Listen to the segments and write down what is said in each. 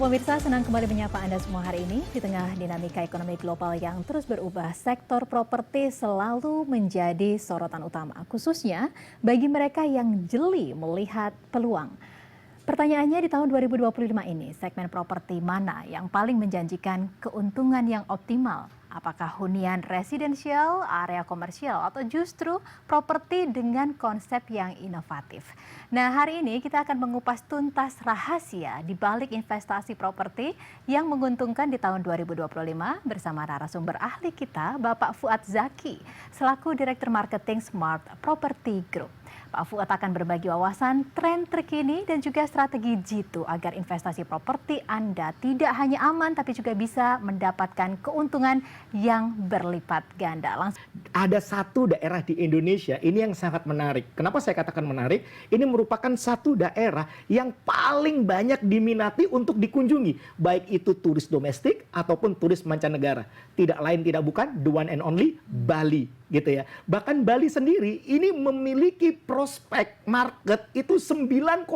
Pemirsa, senang kembali menyapa Anda semua hari ini. Di tengah dinamika ekonomi global yang terus berubah, sektor properti selalu menjadi sorotan utama, khususnya bagi mereka yang jeli melihat peluang. Pertanyaannya, di tahun 2025 ini, segmen properti mana yang paling menjanjikan keuntungan yang optimal? Apakah hunian residensial, area komersial, atau justru properti dengan konsep yang inovatif? Nah, hari ini kita akan mengupas tuntas rahasia di balik investasi properti yang menguntungkan di tahun 2025 bersama narasumber ahli kita, Bapak Fuad Zaki, selaku Direktur Marketing Smart Property Group. Pak Fuad akan berbagi wawasan, tren terkini, dan juga strategi jitu agar investasi properti Anda tidak hanya aman, tapi juga bisa mendapatkan keuntungan yang berlipat ganda. Ada satu daerah di Indonesia ini yang sangat menarik. Kenapa saya katakan menarik? Ini merupakan satu daerah yang paling banyak diminati untuk dikunjungi, baik itu turis domestik ataupun turis mancanegara. Tidak lain tidak bukan, the one and only Bali, gitu ya. Bahkan Bali sendiri ini memiliki prospek market itu 9,7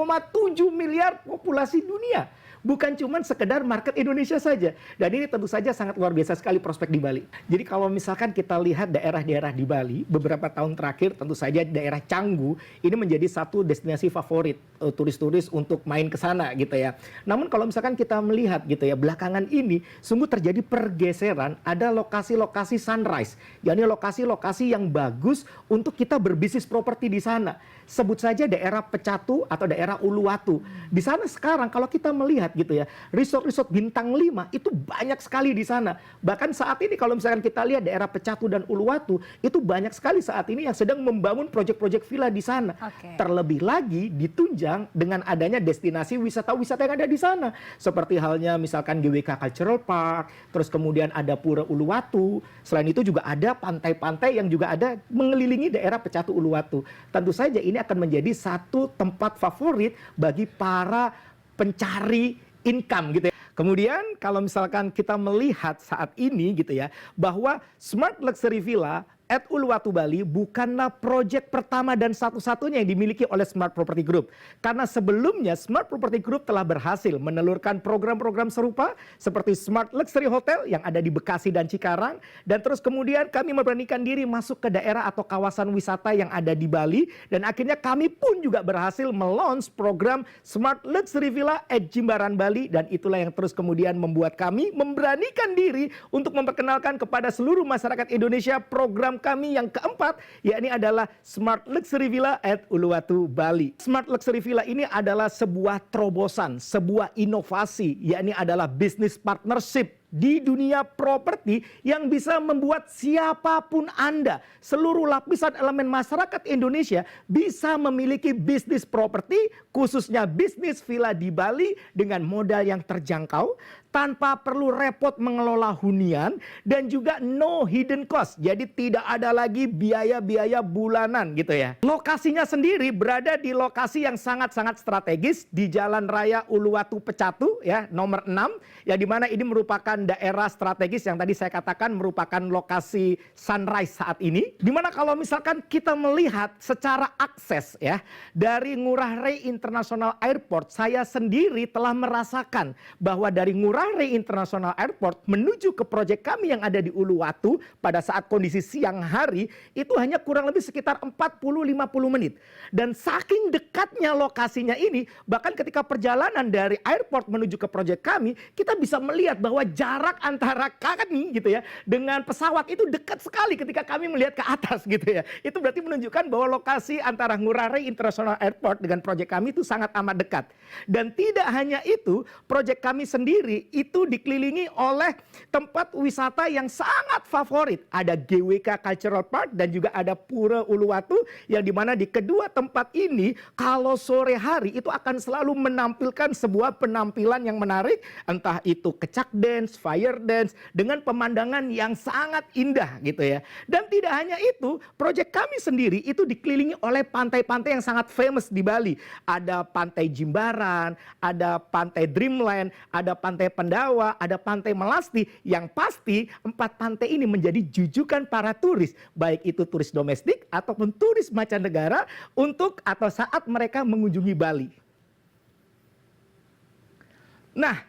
miliar populasi dunia. Bukan cuma sekedar market Indonesia saja. Dan ini tentu saja sangat luar biasa sekali prospek di Bali. Jadi kalau misalkan kita lihat daerah-daerah di Bali, beberapa tahun terakhir tentu saja daerah Canggu ini menjadi satu destinasi favorit turis-turis untuk main ke sana gitu ya. Namun kalau misalkan kita melihat gitu ya, belakangan ini sungguh terjadi pergeseran, ada lokasi-lokasi sunrise. yakni lokasi-lokasi yang bagus untuk kita berbisnis properti di sana. Sebut saja daerah Pecatu atau daerah Uluwatu. Di sana sekarang kalau kita melihat gitu ya, resort-resort bintang 5 itu banyak sekali di sana. Bahkan saat ini kalau misalkan kita lihat daerah Pecatu dan Uluwatu, itu banyak sekali saat ini yang sedang membangun proyek-proyek villa di sana. Terlebih lagi ditunjang dengan adanya destinasi wisata-wisata yang ada di sana. Seperti halnya misalkan GWK Cultural Park, terus kemudian ada Pura Uluwatu. Selain itu juga ada pantai-pantai yang juga ada mengelilingi daerah Pecatu Uluwatu. Tentu saja ini akan menjadi satu tempat favorit bagi para pencari income gitu ya. Kemudian kalau misalkan kita melihat saat ini gitu ya, bahwa Smart Luxury Villa at Uluwatu Bali bukanlah proyek pertama dan satu-satunya yang dimiliki oleh Smart Property Group. Karena sebelumnya Smart Property Group telah berhasil menelurkan program-program serupa seperti Smart Luxury Hotel yang ada di Bekasi dan Cikarang. Dan terus kemudian kami memberanikan diri masuk ke daerah atau kawasan wisata yang ada di Bali. Dan akhirnya kami pun juga berhasil melaunch program Smart Luxury Villa at Jimbaran Bali. Dan itulah yang terus kemudian membuat kami memberanikan diri untuk memperkenalkan kepada seluruh masyarakat Indonesia program kami yang keempat, yakni adalah Smart Luxury Villa at Uluwatu Bali. Smart Luxury Villa ini adalah sebuah terobosan, sebuah inovasi, yakni adalah business partnership di dunia properti yang bisa membuat siapapun Anda, seluruh lapisan elemen masyarakat Indonesia bisa memiliki bisnis properti, khususnya bisnis villa di Bali dengan modal yang terjangkau, tanpa perlu repot mengelola hunian, dan juga no hidden cost. Jadi tidak ada lagi biaya-biaya bulanan gitu ya. Lokasinya sendiri berada di lokasi yang sangat-sangat strategis di Jalan Raya Uluwatu Pecatu ya, nomor 6, yang dimana ini merupakan daerah strategis yang tadi saya katakan merupakan lokasi sunrise saat ini. Dimana kalau misalkan kita melihat secara akses ya, dari Ngurah Rai International Airport, saya sendiri telah merasakan bahwa dari Ngurah Rai International Airport menuju ke proyek kami yang ada di Uluwatu pada saat kondisi siang hari itu hanya kurang lebih sekitar 40-50 menit. Dan saking dekatnya lokasinya ini, bahkan ketika perjalanan dari airport menuju ke proyek kami, kita bisa melihat bahwa jarak antara kami gitu ya dengan pesawat itu dekat sekali ketika kami melihat ke atas gitu ya. Itu berarti menunjukkan bahwa lokasi antara Ngurah Rai International Airport dengan proyek kami itu sangat amat dekat. Dan tidak hanya itu, proyek kami sendiri itu dikelilingi oleh tempat wisata yang sangat favorit. Ada GWK Cultural Park dan juga ada Pura Uluwatu, yang dimana di kedua tempat ini kalau sore hari itu akan selalu menampilkan sebuah penampilan yang menarik, entah itu kecak dance, fire dance, dengan pemandangan yang sangat indah gitu ya. Dan tidak hanya itu, proyek kami sendiri itu dikelilingi oleh pantai-pantai yang sangat famous di Bali. Ada pantai Jimbaran, ada pantai Dreamland, ada pantai Pendawa, ada pantai Melasti. Yang pasti 4 pantai ini menjadi jujukan para turis, baik itu turis domestik ataupun turis mancanegara untuk atau saat mereka mengunjungi Bali. Nah,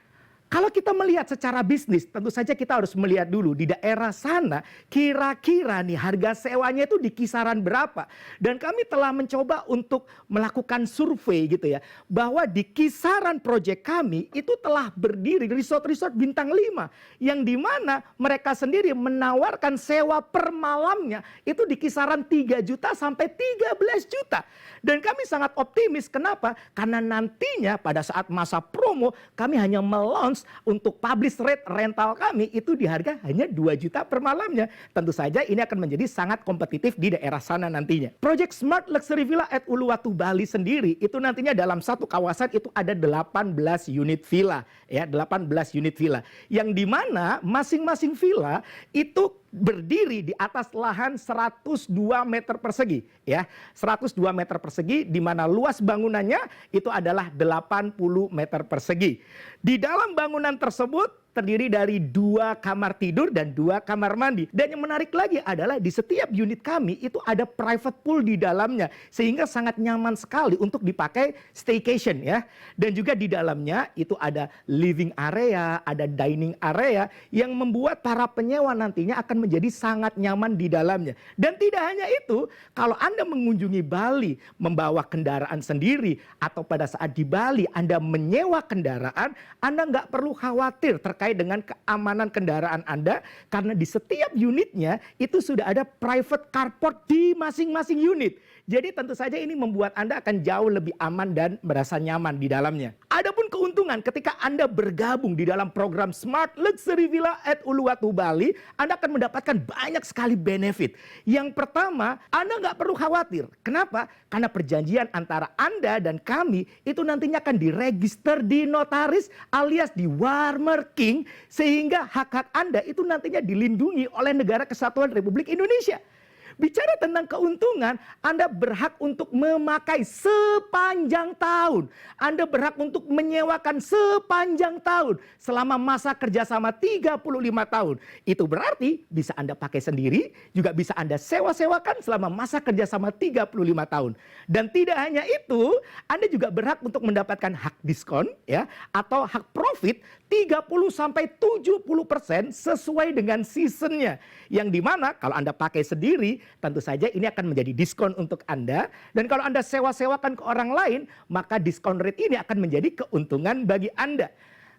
Kalau kita melihat secara bisnis, tentu saja kita harus melihat dulu di daerah sana kira-kira nih harga sewanya itu di kisaran berapa. Dan kami telah mencoba untuk melakukan survei gitu ya, bahwa di kisaran proyek kami itu telah berdiri resort-resort bintang 5 yang dimana mereka sendiri menawarkan sewa per malamnya itu di kisaran 3 juta sampai 13 juta. Dan kami sangat optimis. Kenapa? Karena nantinya pada saat masa promo kami hanya melaunch untuk publish rate rental kami itu di harga hanya 2 juta per malamnya. Tentu saja ini akan menjadi sangat kompetitif di daerah sana nantinya. Project Smart Luxury Villa at Uluwatu Bali sendiri itu nantinya dalam satu kawasan itu ada 18 unit villa ya, 18 unit villa yang dimana masing-masing villa itu berdiri di atas lahan 102 meter persegi ya, 102 meter persegi di mana luas bangunannya itu adalah 80 meter persegi. Di dalam bangunan tersebut terdiri dari 2 kamar tidur dan 2 kamar mandi. Dan yang menarik lagi adalah di setiap unit kami itu ada private pool di dalamnya. Sehingga sangat nyaman sekali untuk dipakai staycation ya. Dan juga di dalamnya itu ada living area, ada dining area yang membuat para penyewa nantinya akan menjadi sangat nyaman di dalamnya. Dan tidak hanya itu, kalau Anda mengunjungi Bali membawa kendaraan sendiri atau pada saat di Bali Anda menyewa kendaraan, Anda nggak perlu khawatir terkait dengan keamanan kendaraan Anda karena di setiap unitnya itu sudah ada private carport di masing-masing unit. Jadi tentu saja ini membuat Anda akan jauh lebih aman dan merasa nyaman di dalamnya. Adapun keuntungan ketika Anda bergabung di dalam program Smart Luxury Villa at Uluwatu Bali, Anda akan mendapatkan banyak sekali benefit. Yang pertama, Anda nggak perlu khawatir. Kenapa? Karena perjanjian antara Anda dan kami itu nantinya akan diregister di notaris alias di Warmer-King sehingga hak-hak Anda itu nantinya dilindungi oleh Negara Kesatuan Republik Indonesia. Bicara tentang keuntungan, Anda berhak untuk memakai sepanjang tahun. Anda berhak untuk menyewakan sepanjang tahun selama masa kerjasama 35 tahun. Itu berarti bisa Anda pakai sendiri, juga bisa Anda sewa-sewakan selama masa kerjasama 35 tahun. Dan tidak hanya itu, Anda juga berhak untuk mendapatkan hak diskon ya atau hak profit 30-70% sesuai dengan seasonnya. Yang dimana kalau Anda pakai sendiri, tentu saja ini akan menjadi diskon untuk Anda. Dan kalau Anda sewa-sewakan ke orang lain, maka diskon rate ini akan menjadi keuntungan bagi Anda.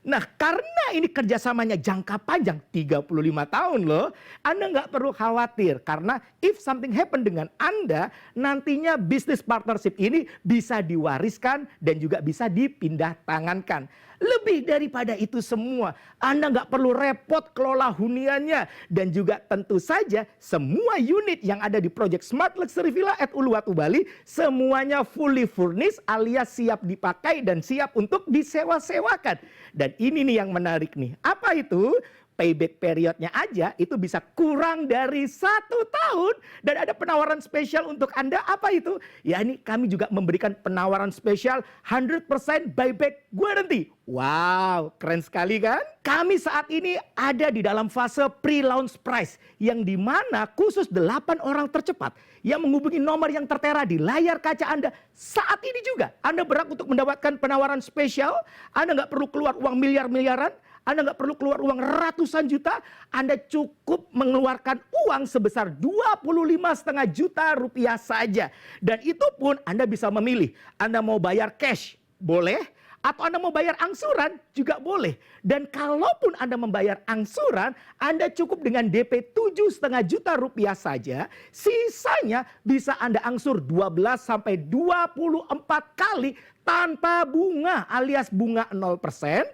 Nah, karena ini kerjasamanya jangka panjang 35 tahun loh, Anda nggak perlu khawatir karena if something happen dengan Anda, nantinya bisnis partnership ini bisa diwariskan dan juga bisa dipindah tangankan. Lebih daripada itu semua, Anda nggak perlu repot kelola huniannya. Dan juga tentu saja semua unit yang ada di Project Smart Luxury Villa at Uluwatu Bali, semuanya fully furnished alias siap dipakai dan siap untuk disewa-sewakan. Dan ini nih yang menarik nih. Apa itu? Payback periodnya aja itu bisa kurang dari 1 tahun. Dan ada penawaran spesial untuk Anda. Apa itu? Ya ini kami juga memberikan penawaran spesial 100% buyback guarantee. Wow, keren sekali kan? Kami saat ini ada di dalam fase pre-launch price. Yang dimana khusus 8 orang tercepat yang menghubungi nomor yang tertera di layar kaca Anda saat ini juga. Anda berhak untuk mendapatkan penawaran spesial. Anda nggak perlu keluar uang miliar-miliaran. Anda nggak perlu keluar uang ratusan juta, Anda cukup mengeluarkan uang sebesar 25,5 juta rupiah saja. Dan itu pun Anda bisa memilih, Anda mau bayar cash, boleh, atau Anda mau bayar angsuran juga boleh. Dan kalaupun Anda membayar angsuran, Anda cukup dengan DP 7,5 juta rupiah saja, sisanya bisa Anda angsur 12-24 kali tanpa bunga alias bunga 0%.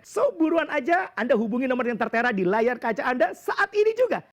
So buruan aja Anda hubungi nomor yang tertera di layar kaca Anda saat ini juga.